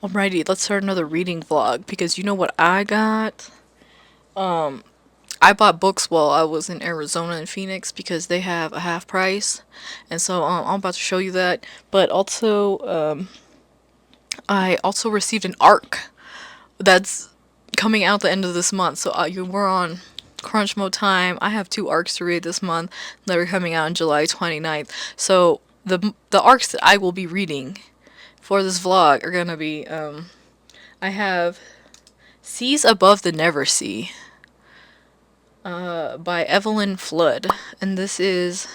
Alrighty, let's start another reading vlog because you know what I got? Um, I bought books while I was in Arizona and Phoenix because they have a half price, and so I'm about to show you that. But also, I also received an ARC that's coming out the end of this month. So we're on crunch mode time. I have two ARCs to read this month that are coming out on July 29th. So the ARCs that I will be reading for this vlog are gonna be I have Seas Above the Never Sea by Evelyn Flood, and this is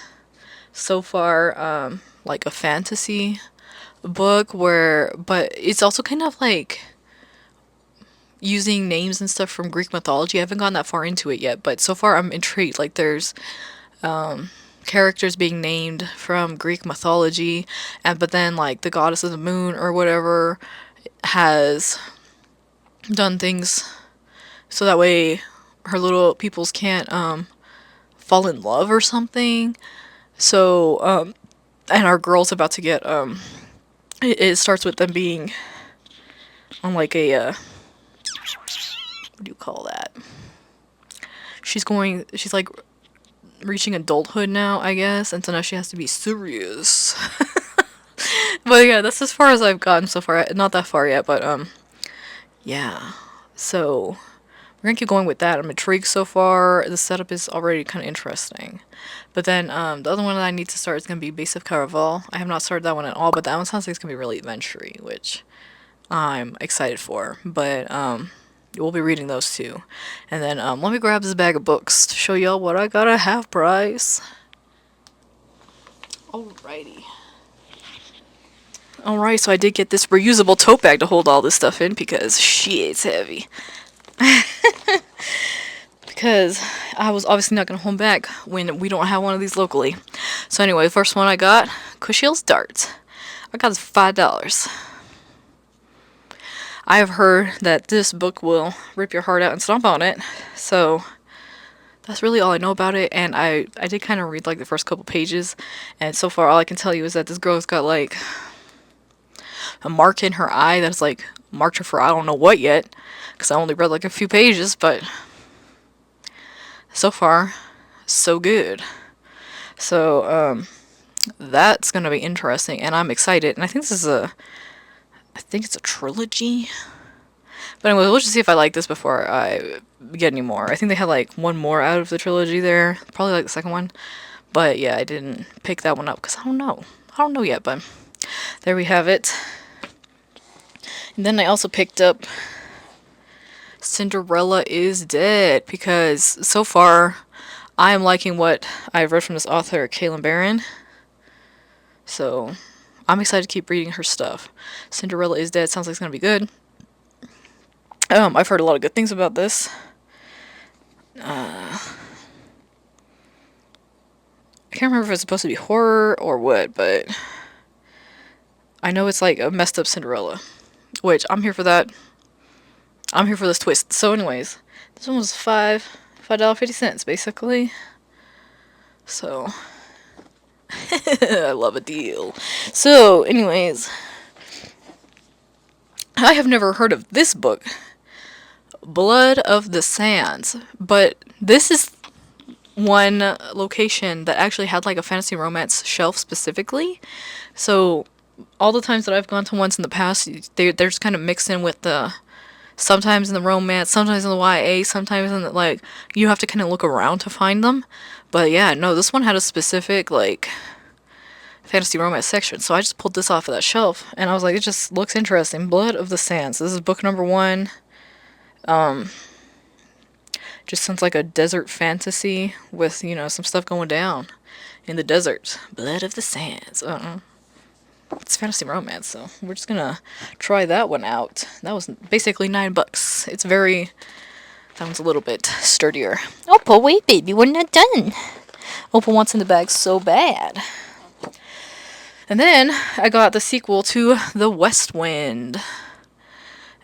so far like a fantasy book but it's also kind of like using names and stuff from Greek mythology. I haven't gone that far into it yet, but so far I'm intrigued. Like there's characters being named from Greek mythology, and but then like the goddess of the moon or whatever has done things so that way her little peoples can't fall in love or something. So and our girl's about to get it starts with them being on like a what do you call that? She's like reaching adulthood now, I guess, and so now she has to be serious. But yeah, that's as far as I've gotten so far. Not that far yet, but yeah. So we're gonna keep going with that. I'm intrigued so far. The setup is already kind of interesting. But then the other one that I need to start is gonna be Base of Caraval. I have not started that one at all, but that one sounds like it's gonna be really adventure-y, which I'm excited for. But we'll be reading those two. And then let me grab this bag of books to show y'all what I got at half price. Alrighty. Alright, so I did get this reusable tote bag to hold all this stuff in because shit, it's heavy. Because I was obviously not going to hold back when we don't have one of these locally. So anyway, the first one I got, Cushill's Darts. I got this $5. I have heard that this book will rip your heart out and stomp on it. So that's really all I know about it. And I did kind of read like the first couple pages. And so far all I can tell you is that this girl's got like a mark in her eye that's like marked her for I don't know what yet. Because I only read like a few pages, but so far, so good. So, that's gonna be interesting, and I'm excited. And I think I think it's a trilogy. But anyway, we'll just see if I like this before I get any more. I think they had like one more out of the trilogy there, probably like the second one. But yeah, I didn't pick that one up because I don't know. I don't know yet, but there we have it. And then I also picked up Cinderella is Dead because so far I am liking what I've read from this author, Kaylin Barron. So I'm excited to keep reading her stuff. Cinderella is Dead sounds like it's gonna be good. I've heard a lot of good things about this. I can't remember if it's supposed to be horror or what, but I know it's like a messed up Cinderella, which I'm here for that. I'm here for this twist. So anyways, this one was $5.50 basically. So I love a deal. So anyways, I have never heard of this book, Blood of the Sands, but this is one location that actually had like a fantasy romance shelf specifically. So all the times that I've gone to ones in the past, they're just kind of mixed in with the sometimes in the romance, sometimes in the YA, sometimes in the, like, you have to kind of look around to find them. But yeah, no, this one had a specific, like, fantasy romance section. So I just pulled this off of that shelf, and I was like, it just looks interesting. Blood of the Sands. This is book number 1. Just sounds like a desert fantasy with, you know, some stuff going down in the desert. Blood of the Sands. It's fantasy romance, so we're just gonna try that one out. That was basically $9. It's very... That one's a little bit sturdier. Opal, wait, baby, we're not done. Opal wants in the bag so bad. And then I got the sequel to The West Wind.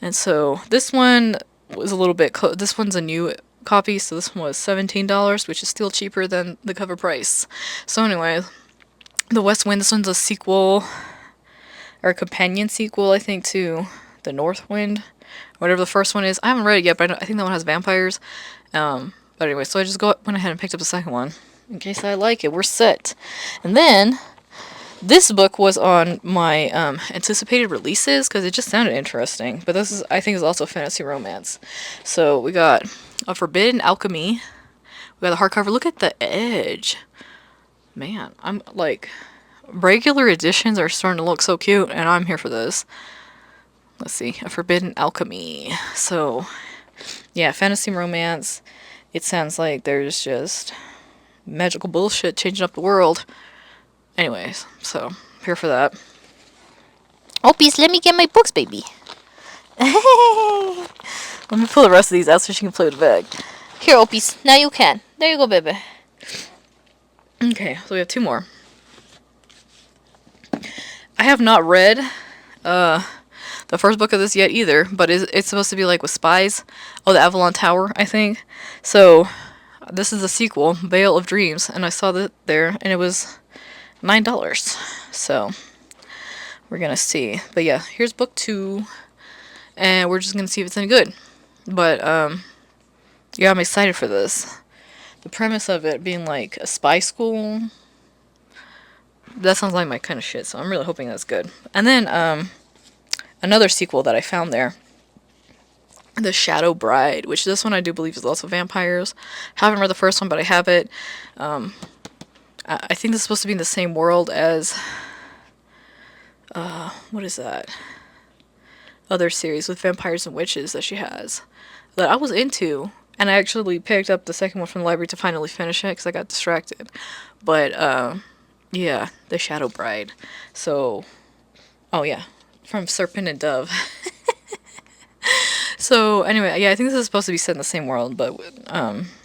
And so this one was a little bit... This one's a new copy, so this one was $17, which is still cheaper than the cover price. So anyway, The West Wind, this one's a sequel... or a companion sequel, I think, to the North Wind, whatever the first one is. I haven't read it yet, but I think that one has vampires. But anyway, so I just went ahead and picked up the second one in case I like it. We're set. And then this book was on my anticipated releases because it just sounded interesting. But this is, I think, is also fantasy romance. So we got A Forbidden Alchemy. We got the hardcover. Look at the edge. Man, I'm like, regular editions are starting to look so cute, and I'm here for this. Let's see, A Forbidden Alchemy. So, yeah, fantasy romance. It sounds like there's just magical bullshit changing up the world. Anyways, so, here for that. Opie's, let me get my books, baby. Let me pull the rest of these out so she can play with the bag. Here, Opie's, now you can. There you go, baby. Okay, so we have two more. I have not read the first book of this yet either, but it's supposed to be like with spies. Oh, the Avalon Tower, I think. So, this is a sequel, Veil of Dreams, and I saw that there, and it was $9. So, we're gonna see. But yeah, here's book 2, and we're just gonna see if it's any good. But, yeah, I'm excited for this. The premise of it being like a spy school, that sounds like my kind of shit, so I'm really hoping that's good. And then, another sequel that I found there, The Shadow Bride, which this one I do believe is also vampires. Haven't read the first one, but I have it. I think this is supposed to be in the same world as, what is that? Other series with vampires and witches that she has that I was into. And I actually picked up the second one from the library to finally finish it because I got distracted. But, yeah, The Shadow Bride. So, oh yeah, from Serpent and Dove. So, anyway, yeah, I think this is supposed to be set in the same world, but,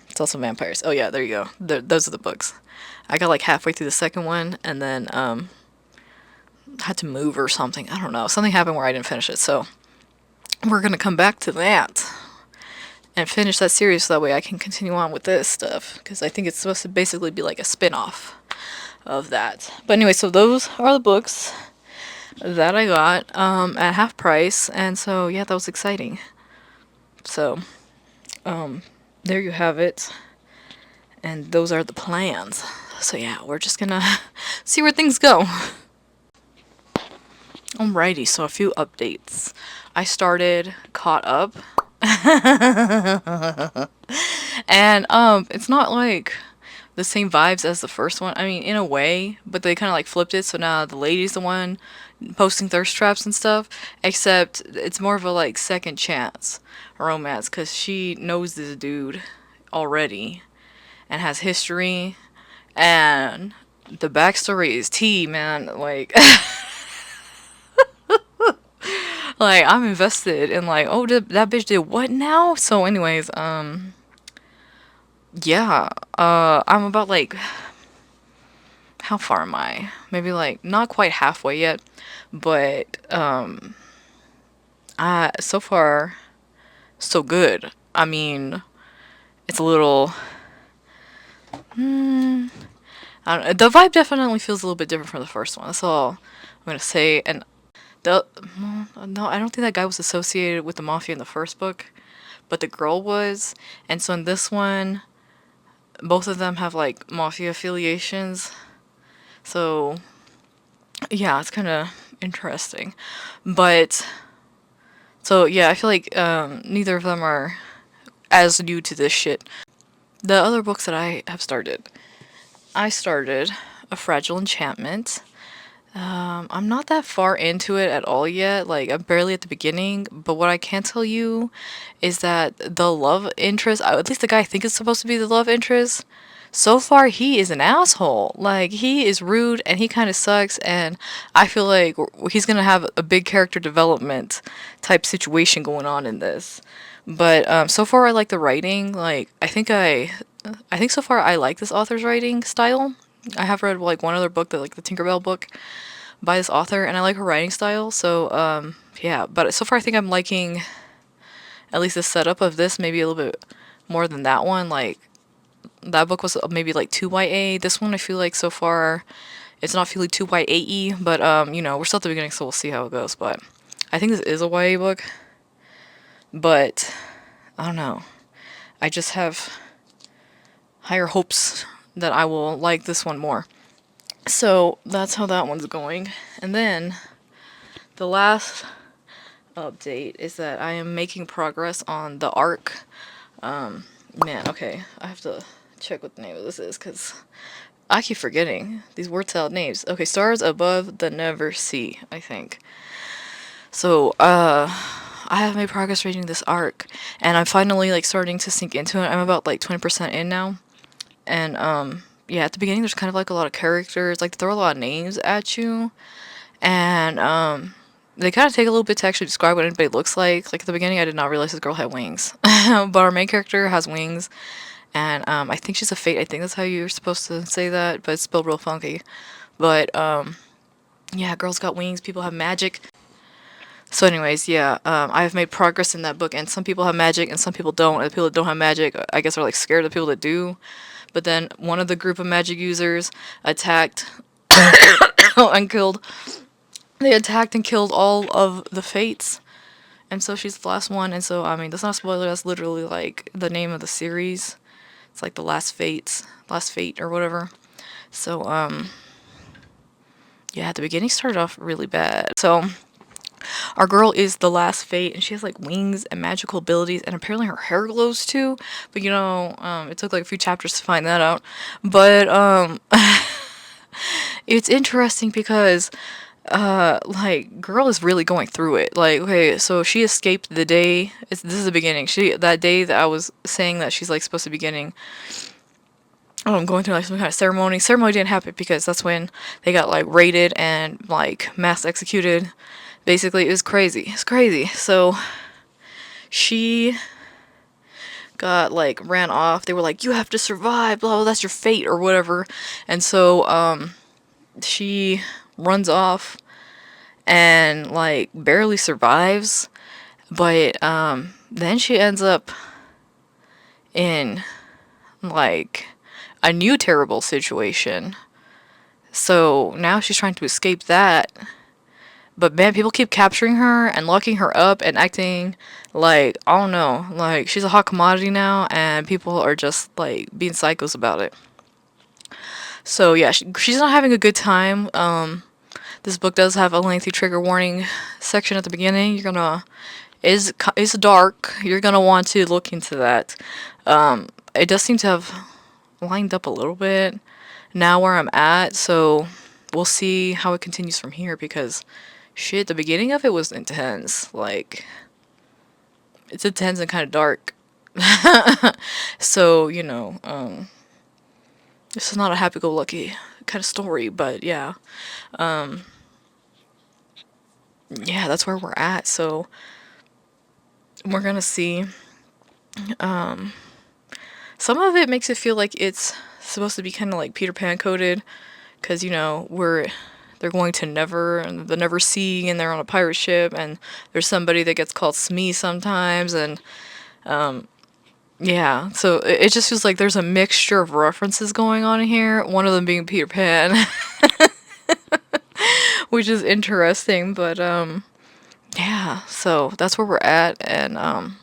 it's also vampires. Oh yeah, there you go. Those are the books. I got like halfway through the second one, and then, had to move or something. I don't know. Something happened where I didn't finish it, so we're gonna come back to that and finish that series so that way I can continue on with this stuff, because I think it's supposed to basically be like a spin-off of that. But anyway, so those are the books that I got at half price, and so yeah, that was exciting. So there you have it, and those are the plans. So yeah, we're just gonna see where things go. Alrighty, so a few updates. I started Caught Up. And it's not like the same vibes as the first one. I mean, in a way, but they kind of like flipped it, so now the lady's the one posting thirst traps and stuff, except it's more of a like second chance romance because she knows this dude already and has history, and the backstory is tea, man. Like like, I'm invested in, like, oh, that bitch did what now? So, anyways, yeah, I'm about, like, how far am I? Maybe, like, not quite halfway yet, but, so far, so good. I mean, it's a little, I don't know, the vibe definitely feels a little bit different from the first one. That's all I'm gonna say, and no, I don't think that guy was associated with the mafia in the first book, but the girl was. And so in this one, both of them have like mafia affiliations. So yeah, it's kind of interesting. But so yeah, I feel like neither of them are as new to this shit. The other books that I started A Fragile Enchantment. I'm not that far into it at all yet, like I'm barely at the beginning, but what I can tell you is that the love interest, at least the guy I think is supposed to be the love interest, so far he is an asshole. Like, he is rude and he kind of sucks, and I feel like he's gonna have a big character development type situation going on in this. But so far I like the writing. Like, I think so far I like this author's writing style. I have read like one other book, like the Tinkerbell book by this author, and I like her writing style. So yeah, but so far I think I'm liking at least the setup of this maybe a little bit more than that one. Like, that book was maybe like too YA. This one I feel like so far it's not feeling too YA-y, but you know, we're still at the beginning, so we'll see how it goes. But I think this is a YA book, but I don't know. I just have higher hopes that I will like this one more. So that's how that one's going. And then the last update is that I am making progress on the arc. Man, okay, I have to check what the name of this is because I keep forgetting these word salad names. Okay, Stars Above the Never Sea, I think. So, I have made progress reading this arc, and I'm finally like starting to sink into it. I'm about like 20% in now, and yeah, at the beginning there's kind of like a lot of characters, like they throw a lot of names at you, and they kind of take a little bit to actually describe what anybody looks like. Like at the beginning, I did not realize this girl had wings, but our main character has wings, and I think she's a fate. I think that's how you're supposed to say that, but it's spelled real funky. But yeah, girls got wings. People have magic. So, anyways, yeah, I have made progress in that book, and some people have magic, and some people don't. And the people that don't have magic, I guess, are like scared of the people that do. But then one of the group of magic users attacked and killed. They attacked and killed all of the fates, and so she's the last one. And so, I mean, that's not a spoiler. That's literally like the name of the series. It's like the last fate or whatever. So, yeah, at the beginning started off really bad. So our girl is the last fate, and she has like wings and magical abilities, and apparently her hair glows too. But it took like a few chapters to find that out. But it's interesting because like girl is really going through it. Like, okay, so she escaped the day. This is the beginning. That day that I was saying that she's like supposed to be getting. Oh, I'm going through like some kind of ceremony. Ceremony didn't happen because that's when they got like raided and like mass executed. Basically, it was crazy. It's crazy. So she got like ran off. They were like, "You have to survive. Blah blah. That's your fate or whatever." And so she runs off and like barely survives. But then she ends up in like a new terrible situation. So now she's trying to escape that. But man, people keep capturing her and locking her up and acting like, I don't know, like she's a hot commodity now, and people are just like being psychos about it. So yeah, she's not having a good time. This book does have a lengthy trigger warning section at the beginning. Is dark. You're gonna want to look into that. It does seem to have lined up a little bit now where I'm at, so we'll see how it continues from here because shit, the beginning of it was intense. Like, it's intense and kind of dark. So, this is not a happy-go-lucky kind of story, but yeah. Yeah, that's where we're at, so we're gonna see. Some of it makes it feel like it's supposed to be kind of like Peter Pan coded, because they're going to the Never Sea, and they're on a pirate ship, and there's somebody that gets called Smee sometimes, and yeah, so it just feels like there's a mixture of references going on here. One of them being Peter Pan, which is interesting, but yeah, so that's where we're at, and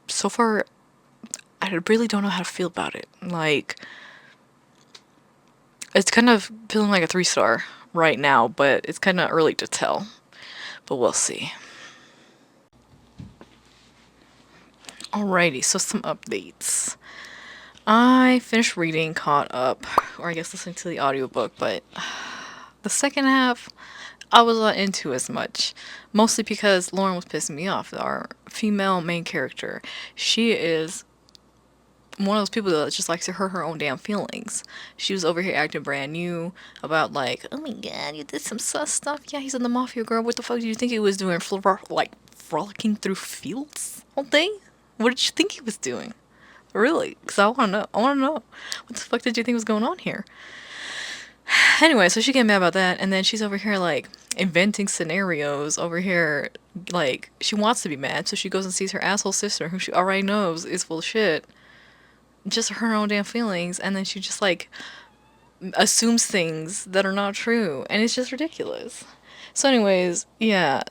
so far I really don't know how to feel about it. Like, it's kind of feeling like a 3-star right now, but it's kind of early to tell. But we'll see. Alrighty, so some updates. I finished reading, caught up, or I guess listening to the audiobook, but the second half I was not into as much. Mostly because Lauren was pissing me off. Our female main character. She is one of those people that just likes to hurt her own damn feelings. She was over here acting brand new about like, oh my god, you did some sus stuff. Yeah, he's in the mafia, girl. What the fuck did you think he was doing? Frolicking through fields all day? What did you think he was doing? Really? Because I want to know. I want to know. What the fuck did you think was going on here? Anyway, so she get mad about that, and then she's over here like inventing scenarios over here. Like, she wants to be mad, so she goes and sees her asshole sister, who she already knows is full of shit. Just her own damn feelings, and then she just like assumes things that are not true, and it's just ridiculous. So anyways, yeah,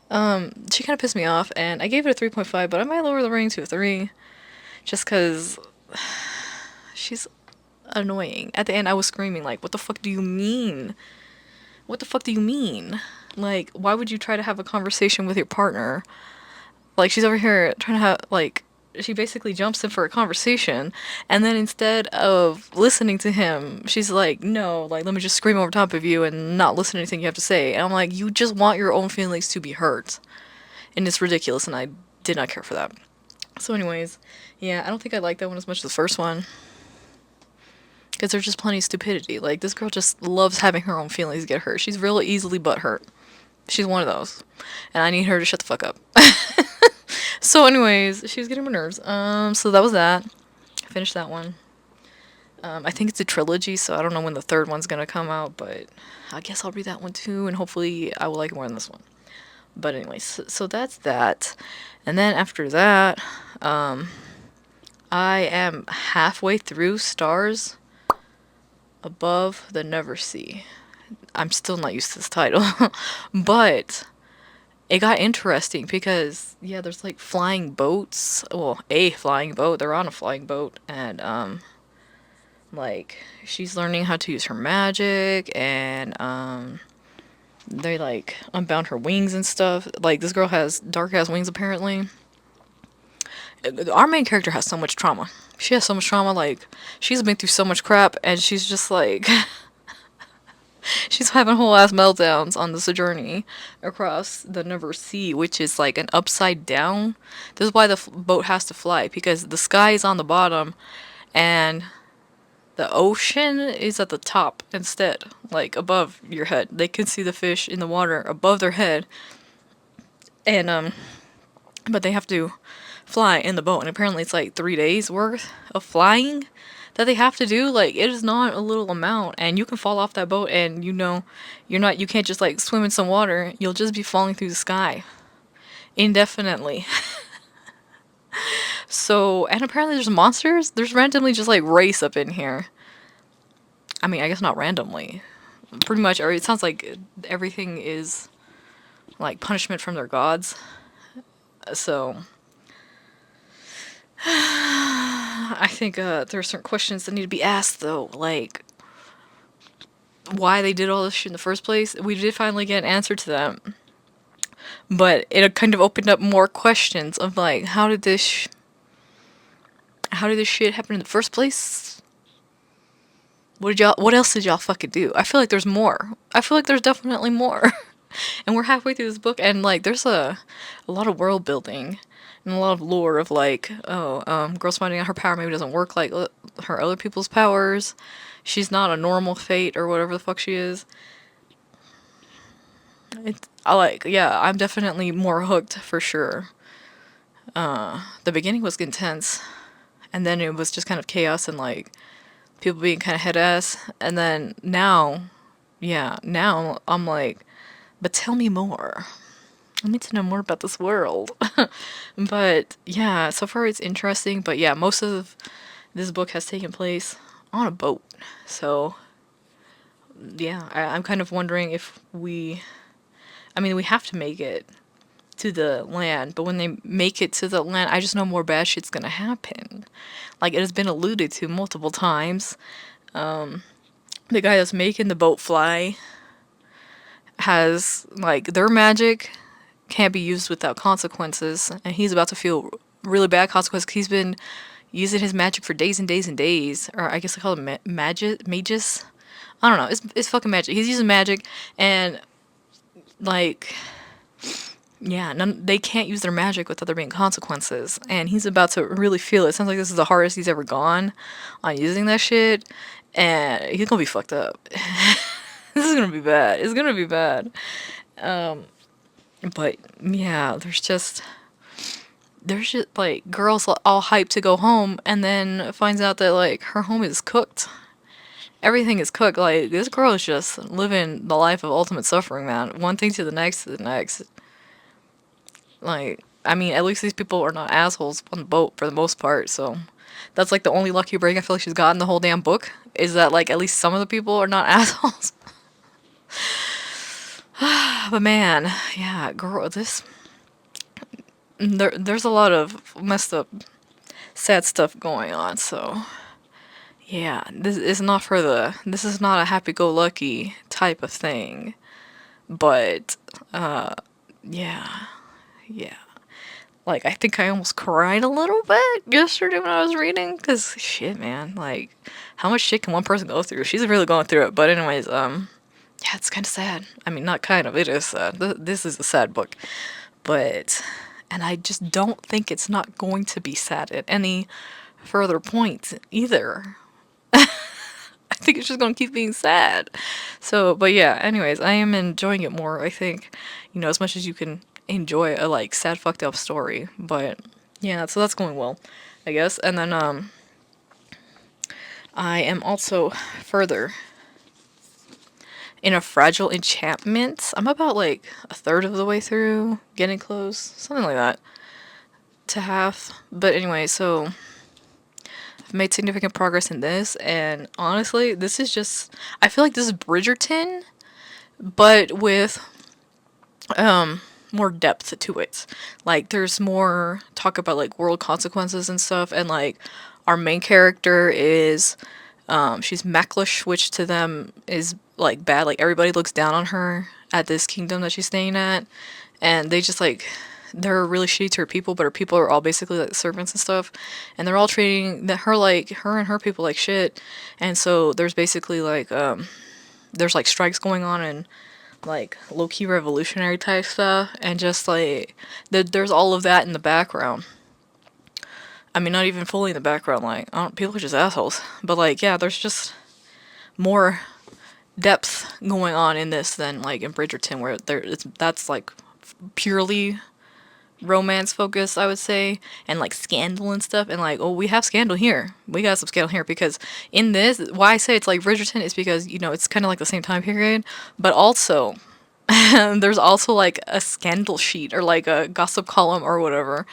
she kind of pissed me off, and I gave it a 3.5, but I might lower the rating to a 3, just because she's annoying. At the end, I was screaming, like, what the fuck do you mean? What the fuck do you mean? Like, why would you try to have a conversation with your partner? Like, she's over here trying to have, like, she basically jumps in for a conversation, and then instead of listening to him, she's like, no, like, let me just scream over top of you and not listen to anything you have to say. And I'm like, you just want your own feelings to be hurt. And it's ridiculous, and I did not care for that. So, anyways, yeah, I don't think I like that one as much as the first one. Because there's just plenty of stupidity. Like, this girl just loves having her own feelings get hurt. She's real easily butthurt. She's one of those. And I need her to shut the fuck up. So, anyways, she was getting my nerves. So that was that. I finished that one. I think it's a trilogy, so I don't know when the third one's gonna come out, but I guess I'll read that one too, and hopefully I will like it more than this one. But anyways, so that's that. And then after that, I am halfway through Stars Above the Never Sea. I'm still not used to this title, but it got interesting because yeah, there's like flying boats. Well, a flying boat. They're on a flying boat, and like she's learning how to use her magic, and they like unbound her wings and stuff. Like this girl has dark ass wings apparently. Our main character has so much trauma. She has so much trauma. Like she's been through so much crap, and she's just like. She's having whole ass meltdowns on this journey across the Never Sea, which is like an upside down. This is why the boat has to fly, because the sky is on the bottom and the ocean is at the top instead, like above your head. They can see the fish in the water above their head, and but they have to fly in the boat, and apparently it's like 3 days worth of flying that they have to do. Like it is not a little amount, and you can fall off that boat, and you can't just like swim in some water. You'll just be falling through the sky indefinitely. So, and apparently there's monsters. There's randomly just like race up in here. I mean, I guess not randomly. Pretty much, or it sounds like everything is like punishment from their gods. So, I think there are certain questions that need to be asked though, like why they did all this shit in the first place. We did finally get an answer to that, but it kind of opened up more questions of like, how did this shit happen in the first place? What else did y'all fucking do? I feel like there's more. I feel like there's definitely more. And we're halfway through this book, and like there's a lot of world building and a lot of lore of like, girls finding out her power maybe doesn't work like her other people's powers. She's not a normal fate or whatever the fuck she is. Yeah, I'm definitely more hooked for sure. The beginning was intense, and then it was just kind of chaos and like people being kind of head ass, and then now I'm like, but tell me more. I need to know more about this world. But yeah, so far it's interesting. But yeah, most of this book has taken place on a boat. So yeah, I'm kind of wondering if we have to make it to the land, but when they make it to the land, I just know more bad shit's gonna happen. Like it has been alluded to multiple times. The guy that's making the boat fly has like their magic can't be used without consequences, and he's about to feel really bad consequences. He's been using his magic for days and days and days, or I guess I call it magus. I don't know. It's fucking magic. He's using magic, and like, yeah, they can't use their magic without there being consequences. And he's about to really feel it. Sounds like this is the hardest he's ever gone on using that shit, and he's gonna be fucked up. This is gonna be bad. It's gonna be bad. But yeah, there's just like girls all hyped to go home, and then finds out that like her home is cooked. Everything is cooked. Like this girl is just living the life of ultimate suffering, man. One thing to the next to the next. Like, I mean, at least these people are not assholes on the boat for the most part. So that's like the only lucky break I feel like she's gotten the whole damn book, is that like at least some of the people are not assholes. But man, yeah, girl, there's a lot of messed up, sad stuff going on. So yeah, this is not a happy-go-lucky type of thing. But yeah, yeah. Like, I think I almost cried a little bit yesterday when I was reading, because shit, man, like, how much shit can one person go through? She's really going through it. But anyways, yeah, it's kind of sad. I mean, not kind of, it is sad. This is a sad book. But, and I just don't think it's not going to be sad at any further point either. I think it's just gonna keep being sad. So, but yeah, anyways, I am enjoying it more, I think, as much as you can enjoy a like sad fucked up story. But yeah, so that's going well, I guess. And then I am also further in a fragile enchantment. I'm about like a third of the way through, getting close, something like that, to half. But anyway, so I've made significant progress in this, and honestly, this is just, I feel like this is Bridgerton, but with more depth to it. Like, there's more talk about like world consequences and stuff, and like our main character is she's Macklish, which to them is like bad. Like, everybody looks down on her at this kingdom that she's staying at, and they just like, they're really shitty to her people, but her people are all basically like servants and stuff, and they're all treating her like, her and her people like shit. And so there's basically like there's like strikes going on and like low-key revolutionary type stuff, and just like there's all of that in the background. I mean, not even fully in the background, like, people are just assholes, but like, yeah, there's just more depth going on in this than like in Bridgerton, where that's like purely romance focused, I would say, and like scandal and stuff. And like, oh, we have scandal here, we got some scandal here, because in this, why I say it's like Bridgerton is because it's kind of like the same time period, but also there's also like a scandal sheet or like a gossip column or whatever,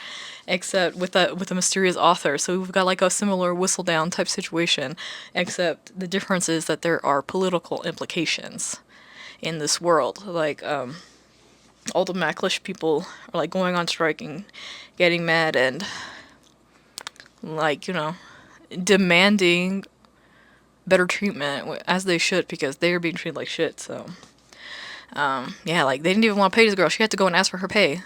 except with a mysterious author. So we've got like a similar whistle down type situation, except the difference is that there are political implications in this world. Like, all the Macklish people are like going on strike and getting mad and like, demanding better treatment, as they should, because they are being treated like shit. So yeah, like, they didn't even want to pay this girl. She had to go and ask for her pay.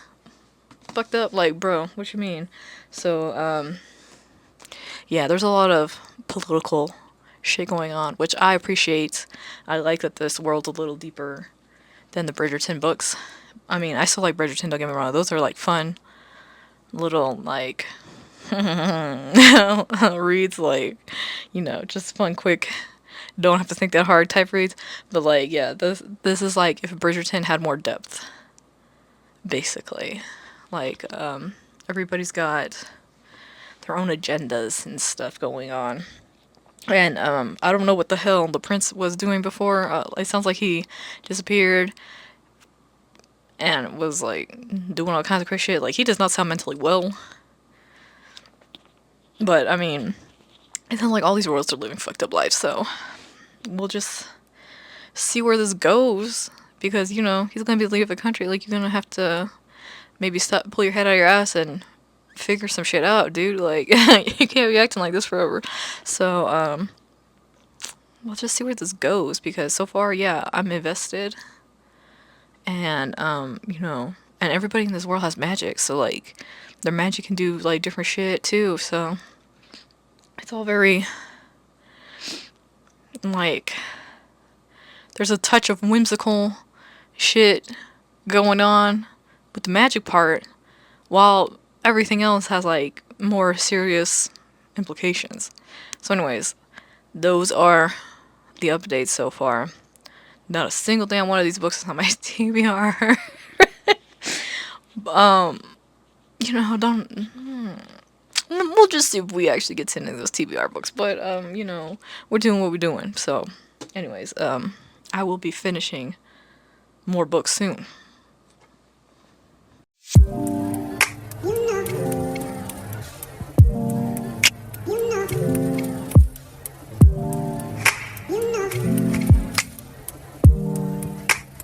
Fucked up. Like, bro, what you mean? So yeah, there's a lot of political shit going on, which I appreciate. I like that this world's a little deeper than the Bridgerton books. I mean, I still like Bridgerton, don't get me wrong. Those are like fun little like reads, like, just fun, quick, don't have to think that hard type reads. But like, yeah, this is like if Bridgerton had more depth, basically. Like, everybody's got their own agendas and stuff going on. And I don't know what the hell the prince was doing before. It sounds like he disappeared and was like doing all kinds of crazy shit. Like, he does not sound mentally well. But I mean, it sounds like all these royals are living fucked up lives. So we'll just see where this goes, because he's gonna be leaving the country. Like, you're gonna have to maybe pull your head out of your ass and figure some shit out, dude. Like, you can't be acting like this forever. So we'll just see where this goes, because so far, yeah, I'm invested. And and everybody in this world has magic, so like their magic can do like different shit too. So it's all very like, there's a touch of whimsical shit going on with the magic part, while everything else has like more serious implications. So anyways, those are the updates so far. Not a single damn one of these books is on my TBR. Don't. We'll just see if we actually get to any of those TBR books. But we're doing what we're doing. So, anyways, I will be finishing more books soon.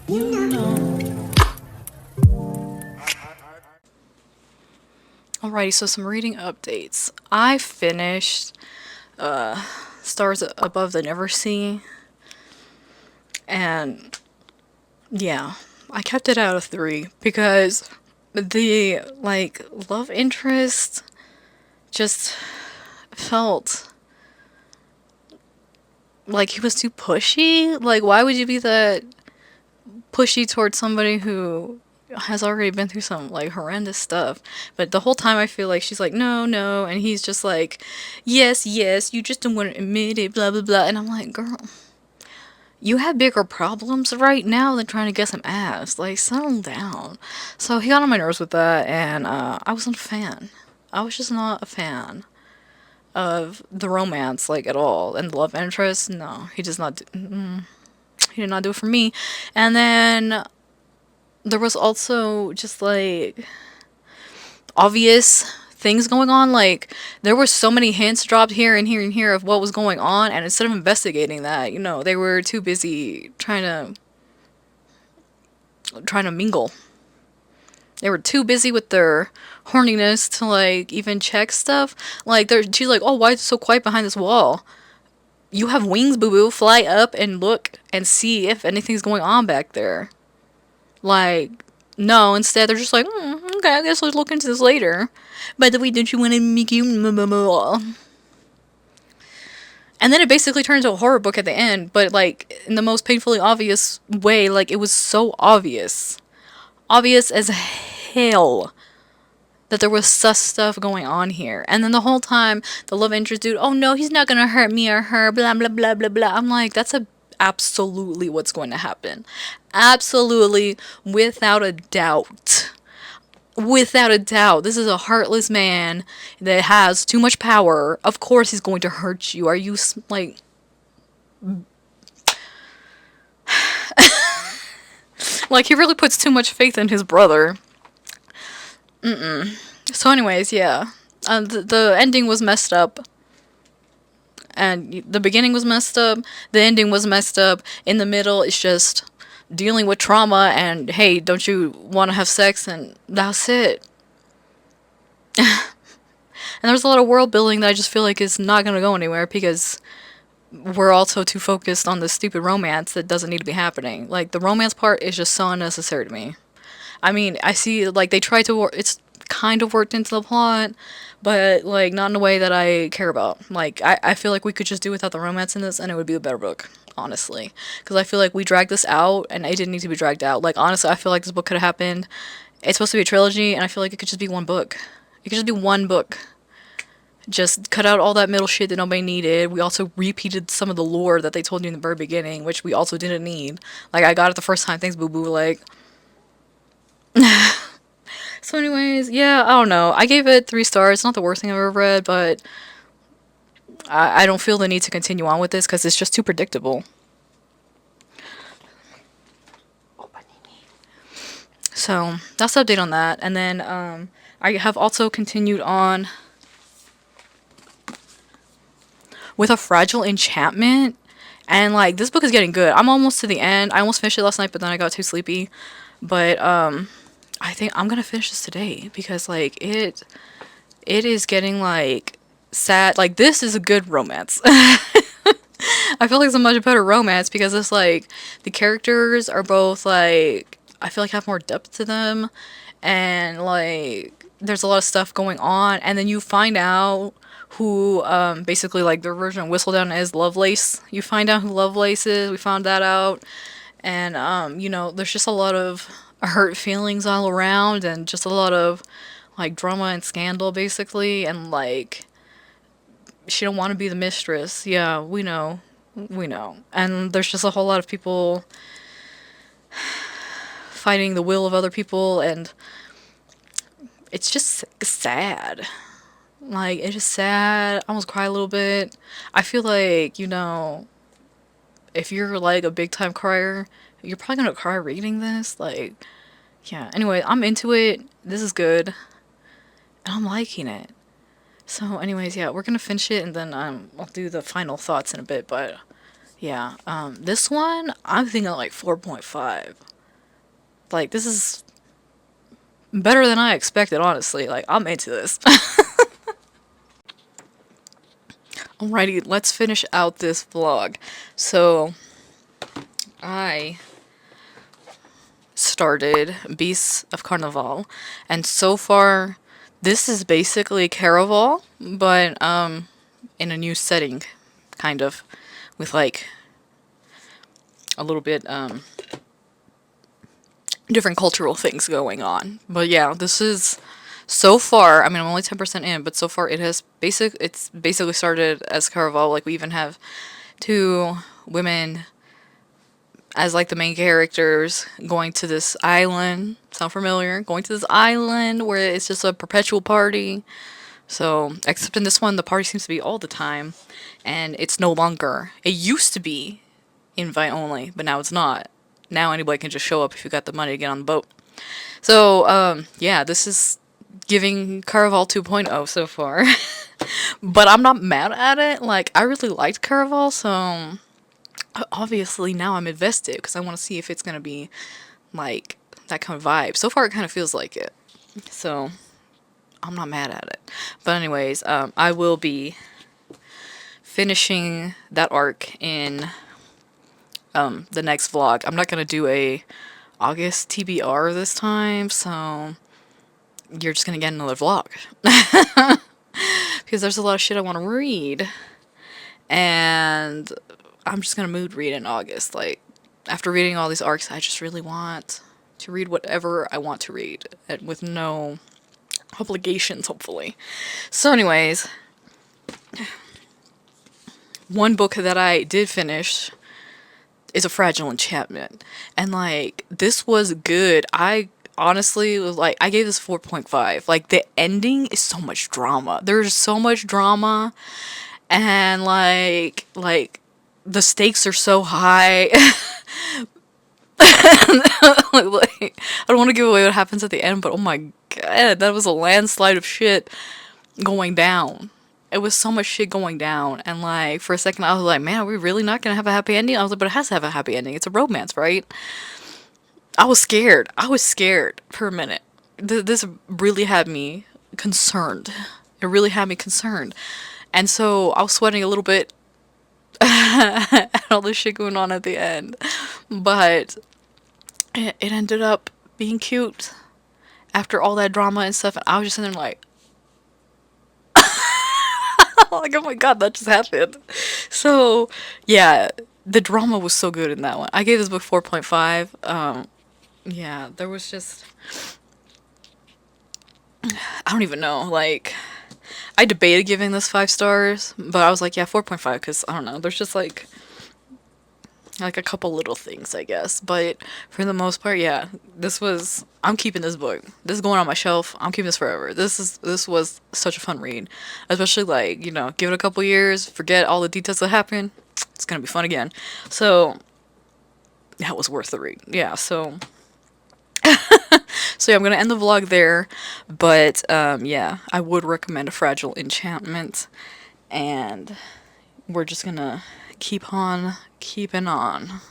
You know. Alrighty, so some reading updates. I finished Stars Above the Never Sea, and yeah, I kept it out of 3 because the like love interest just felt like he was too pushy. Like, why would you be that pushy towards somebody who has already been through some like horrendous stuff? But the whole time I feel like she's like, no, no, and he's just like, yes, yes, you just don't want to admit it, blah blah blah. And I'm like, girl, you have bigger problems right now than trying to get some ass. Like, settle down. So he got on my nerves with that, and I wasn't a fan. I was just not a fan of the romance, like, at all. And the love interest, no, he does not. He did not do it for me. And then there was also just like obvious things going on. Like, there were so many hints dropped here and here and here of what was going on, and instead of investigating that, they were too busy trying to mingle. They were too busy with their horniness to like even check stuff. Like, she's like, oh, why is it so quiet behind this wall? You have wings, boo boo. Fly up and look and see if anything's going on back there. Like, no, instead they're just like, okay, I guess let's look into this later. By the way, don't you want to make you... And then it basically turned into a horror book at the end, but like in the most painfully obvious way. Like, it was so obvious. Obvious as hell that there was sus stuff going on here. And then the whole time, the love interest dude, oh no, he's not gonna hurt me or her, blah, blah, blah, blah, blah. I'm like, that's absolutely what's going to happen. Absolutely, without a doubt. Without a doubt. This is a heartless man that has too much power. Of course he's going to hurt you. Are you, like... Like, he really puts too much faith in his brother. So anyways, yeah. The ending was messed up. And the beginning was messed up. The ending was messed up. In the middle, it's just dealing with trauma and, hey, don't you want to have sex? And that's it. And there's a lot of world building that I just feel like is not going to go anywhere because we're also too focused on the stupid romance that doesn't need to be happening. Like, the romance part is just so unnecessary to me. I mean, I see, like, they try to it's kind of worked into the plot, but, like, not in a way that I care about. Like, I feel like we could just do without the romance in this, and it would be a better book, honestly. Because I feel like we dragged this out, and it didn't need to be dragged out. Like, honestly, I feel like this book could have happened. It's supposed to be a trilogy, and I feel like it could just be one book. It could just be one book. Just cut out all that middle shit that nobody needed. We also repeated some of the lore that they told you in the very beginning, which we also didn't need. Like, I got it the first time. Thanks, boo boo. Like... So anyways, yeah, I don't know. I gave it 3 stars. It's not the worst thing I've ever read, but I don't feel the need to continue on with this because it's just too predictable. So that's the update on that. And then I have also continued on with A Fragile Enchantment. And like, this book is getting good. I'm almost to the end. I almost finished it last night, but then I got too sleepy. But I think I'm gonna finish this today because like it is getting like sad. Like, this is a good romance. I feel like it's a much better romance because it's like the characters are both like, I feel like have more depth to them, and like there's a lot of stuff going on, and then you find out who basically like their version of Whistledown is Lovelace. You find out who Lovelace is. We found that out, and there's just a lot of hurt feelings all around, and just a lot of like drama and scandal basically, and like she don't want to be the mistress. Yeah, we know. We know. And there's just a whole lot of people fighting the will of other people, and it's just sad. Like, it's just sad. I almost cry a little bit. I feel like, if you're like a big time crier, you're probably gonna cry reading this. Like, yeah. Anyway, I'm into it. This is good. And I'm liking it. So anyways, yeah, we're gonna finish it, and then I'll do the final thoughts in a bit, but yeah, this one I'm thinking like 4.5. Like, this is better than I expected, honestly. Like, I'm into this. Alrighty, let's finish out this vlog. So, I started Beasts of Carnival, and so far, this is basically Caraval, but, in a new setting, kind of, with, like, a little bit, different cultural things going on. But yeah, this is so far, I mean, I'm only 10% in, but so far it's basically started as Caraval. Like, we even have two women as like the main characters going to this island. Sound familiar? Going to this island where it's just a perpetual party. So, except in this one, the party seems to be all the time, and it's no longer. It used to be invite only, but now it's not. Now anybody can just show up if you got the money to get on the boat. So, yeah, this is giving Caraval 2.0 so far. But I'm not mad at it. Like, I really liked Caraval, so obviously now I'm invested because I want to see if it's going to be like that kind of vibe. So far, it kind of feels like it. So, I'm not mad at it. But anyways, I will be finishing that arc in the next vlog. I'm not going to do a August TBR this time, so you're just going to get another vlog. Because there's a lot of shit I want to read. And I'm just going to mood read in August. Like, after reading all these arcs, I just really want to read whatever I want to read. And with no obligations, hopefully. So anyways, one book that I did finish is A Fragile Enchantment. And, like, this was good. I honestly was like, I gave this 4.5. Like, the ending is so much drama. There's so much drama. And, like, the stakes are so high. Like, I don't want to give away what happens at the end, but oh my god, that was a landslide of shit going down. It was so much shit going down, and like for a second I was like, man, are we really not gonna have a happy ending? I was like, but it has to have a happy ending. It's a romance, right? I was scared. I was scared for a minute. This really had me concerned. It really had me concerned, and so I was sweating a little bit at all this shit going on at the end, but it ended up being cute after all that drama and stuff, and I was just sitting there like, like, oh my god, that just happened. So, yeah, the drama was so good in that one. I gave this book 4.5. Yeah, there was just, I don't even know, like, I debated giving this 5 stars, but I was like, yeah, 4.5, because, I don't know, there's just, like a couple little things, I guess. But for the most part, yeah, I'm keeping this book. This is going on my shelf. I'm keeping this forever. This was such a fun read. Especially, like, you know, give it a couple years, forget all the details that happened. It's gonna be fun again. So, that was worth the read. Yeah, so... So yeah, I'm gonna end the vlog there. But, yeah, I would recommend A Fragile Enchantment. And we're just gonna keep on keeping on.